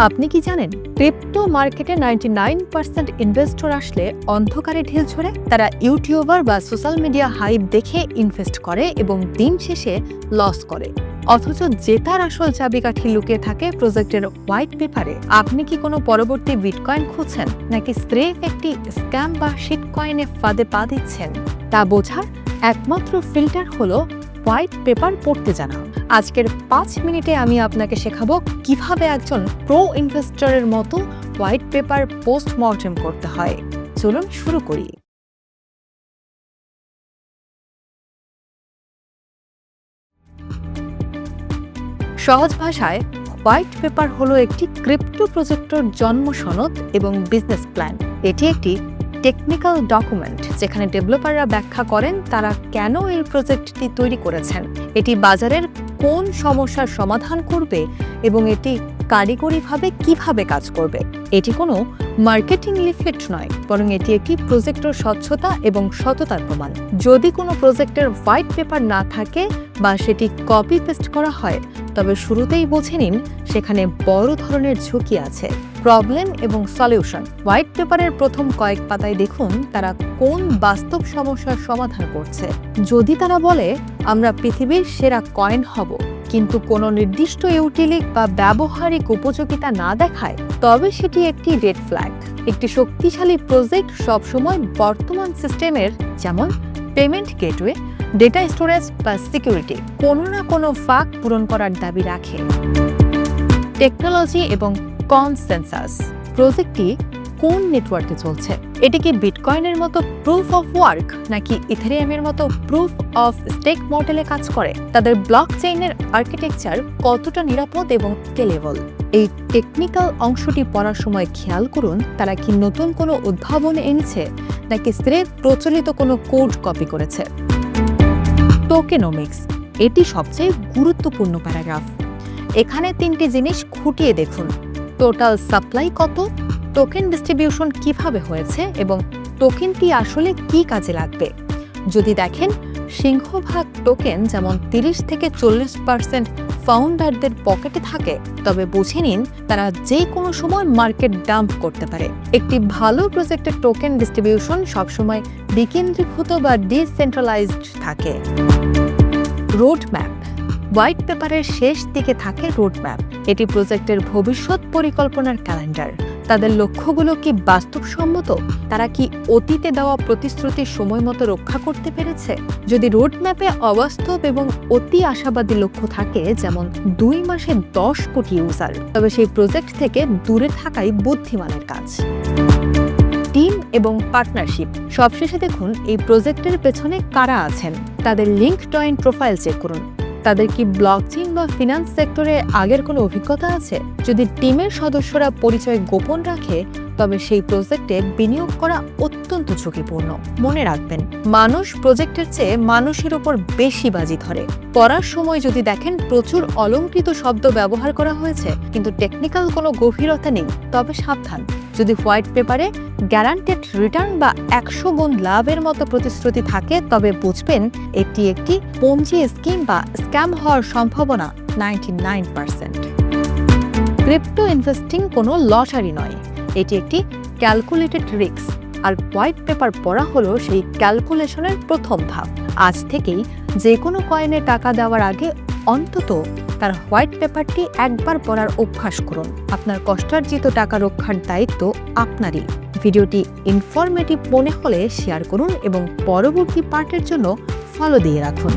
আপনি কি জানেন ক্রিপ্টো মার্কেটে 99% ইনভেস্টর আসলে অন্ধকারে ঢিল ছোড়ে? তারা ইউটিউবার বা সোশ্যাল মিডিয়া হাইপ দেখে ইনভেস্ট করে এবং দিন শেষে লস করে। অথচ জেতার আসল চাবিকাঠি লুকিয়ে থাকে প্রজেক্টের হোয়াইট পেপারে। আপনি কি কোনো পরবর্তী বিটকয়েন খুঁজছেন, নাকি স্রেফ একটি স্ক্যাম বা শিট কয়েনে ফাঁদে পা দিচ্ছেন? তা বোঝার একমাত্র ফিল্টার হলো হোয়াইট পেপার পড়তে জানা। আজকের 5 মিনিটে আমি আপনাকে শেখাবো কিভাবে একজন প্রো ইনভেস্টরের মতো হোয়াইট পেপার পোস্টমর্টেম করতে হয়। চলুন শুরু করি। সহজ ভাষায়, হোয়াইট পেপার হলো একটি ক্রিপ্টো প্রজেক্টর জন্ম সনদ এবং বিজনেস প্ল্যান। এটি একটি টেকনিক্যাল ডকুমেন্ট যেখানে ডেভেলপাররা ব্যাখ্যা করেন তারা কেন এই প্রজেক্টটি তৈরি করেছেন, এটি বাজারের কোন সমস্যার সমাধান করবে এবং এটি কারিগরিভাবে কিভাবে কাজ করবে। এটি কোনো মার্কেটিং লিফলেট নয়, বরং এটি একটি প্রজেক্টের স্বচ্ছতা এবং সততার প্রমাণ। যদি কোনো প্রজেক্টের হোয়াইট পেপার না থাকে বা সেটি কপি পেস্ট করা হয়, তবে শুরুতেই বুঝে নিন সেখানে বড় ধরনের ঝুঁকি আছে। প্রবলেম এবং সলিউশন। হোয়াইট পেপারের প্রথম কয়েক পাতায় দেখুন তারা কোন বাস্তব সমস্যার সমাধান করছে। যদি তারা বলে আমরা পৃথিবীর সেরা কয়েন হব, কিন্তু কোনো নির্দিষ্ট ইউটিলিটি বা ব্যবহারিক উপযোগিতা না দেখায়, তবে সেটি একটি রেড ফ্ল্যাগ। একটি শক্তিশালী প্রজেক্ট সবসময় বর্তমান সিস্টেমের, যেমন পেমেন্ট গেটওয়ে, ডেটা স্টোরেজ বা সিকিউরিটি, কোনো না কোনো ফাঁক পূরণ করার দাবি রাখে। টেকনোলজি এবং কনসেনসাস। প্রজেক্টটি কোন নেটওয়ার্কে চলছে? এটি কি বিটকয়েনের মতো প্রুফ অফ ওয়ার্ক, নাকি ইথেরিয়ামের মতো প্রুফ অফ স্টেক মডেলে কাজ করে? তাদের ব্লকচেইনের আর্কিটেকচার কতটা নিরাপদ এবং স্কেলেবল? এই টেকনিক্যাল অংশটি পড়ার সময় খেয়াল করুন তারা কি নতুন কোনো উদ্ভাবন এনেছে, নাকি স্রেফ প্রচলিত কোনো কোড কপি করেছে। টোকেনোমিক্স। এটি সবচেয়ে গুরুত্বপূর্ণ প্যারাগ্রাফ। এখানে 3টি জিনিস খুঁটিয়ে দেখুন। টোটাল সাপ্লাই কত, টোকেন ডিস্ট্রিবিউশন কিভাবে হয়েছে এবং টোকেনটি আসলে কি কাজে লাগবে। যদি দেখেন সিংহভাগ টোকেন যেমন 30 থেকে 40% ফাউন্ডারদের পকেটে থাকে, তবে বুঝে নিন তারা যে কোনো সময় মার্কেট ডাম্প করতে পারে। একটি ভালো প্রজেক্টের টোকেন ডিস্ট্রিবিউশন সবসময় বিকেন্দ্রীভূত বা ডিসেন্ট্রালাইজড থাকে। Road map. হোয়াইট পেপারের শেষ দিকে থাকে রোড ম্যাপ। এটি প্রজেক্টের ভবিষ্যৎ পরিকল্পনার ক্যালেন্ডার। তাদের লক্ষ্যগুলো কি বাস্তবসম্মত? তারা কি অতীতে দেওয়া প্রতিশ্রুতি সময় মতো রক্ষা করতে পেরেছে? যদি রোড ম্যাপে অবাস্তব এবং অতি আশাবাদী লক্ষ্য থাকে, যেমন 2 মাসে 10 কোটি ইউজার, তবে সেই প্রজেক্ট থেকে দূরে থাকাই বুদ্ধিমানের কাজ। টিম এবং পার্টনারশিপ। সবশেষে দেখুন এই প্রজেক্টের পেছনে কারা আছেন। তাদের লিঙ্কডইন প্রোফাইল চেক করুন। তাদের কি ব্লকচেইন বা ফিনান্স সেক্টরে আগের কোনো অভিজ্ঞতা আছে? যদি টিমের সদস্যরা পরিচয় গোপন রাখে, তবে সেই প্রজেক্টে বিনিয়োগ করা অত্যন্ত ঝুঁকিপূর্ণ। মনে রাখবেন, মানুষ প্রজেক্টের চেয়ে মানুষের উপর বেশি বাজি ধরে। পড়ার সময় যদি দেখেন প্রচুর অলংকৃত শব্দ ব্যবহার করা হয়েছে কিন্তু টেকনিক্যাল কোনো গভীরতা নেই, তবে সাবধান। যদি হোয়াইট পেপারে গ্যারান্টেড রিটার্ন বা 100 গুণ লাভের মতো প্রতিশ্রুতি থাকে, তবে বুঝবেন এটি একটি পঞ্জি স্কিম বা স্ক্যাম হওয়ার সম্ভাবনা 99%। ক্রিপ্টো ইনভেস্টিং কোনো লটারি নয়, এটি একটি ক্যালকুলেটেড রিস্ক, আর হোয়াইট পেপার পড়া হলো সেই ক্যালকুলেশনের প্রথম ধাপ। আজ থেকেই যে কোনো কয়েনে টাকা দেওয়ার আগে অন্তত তার হোয়াইট পেপারটি একবার পড়ার অভ্যাস করুন। আপনার কষ্টার্জিত টাকা রক্ষার দায়িত্ব আপনারই। ভিডিওটি ইনফরমেটিভ মনে হলে শেয়ার করুন এবং পরবর্তী পার্টের জন্য ফলো দিয়ে রাখুন।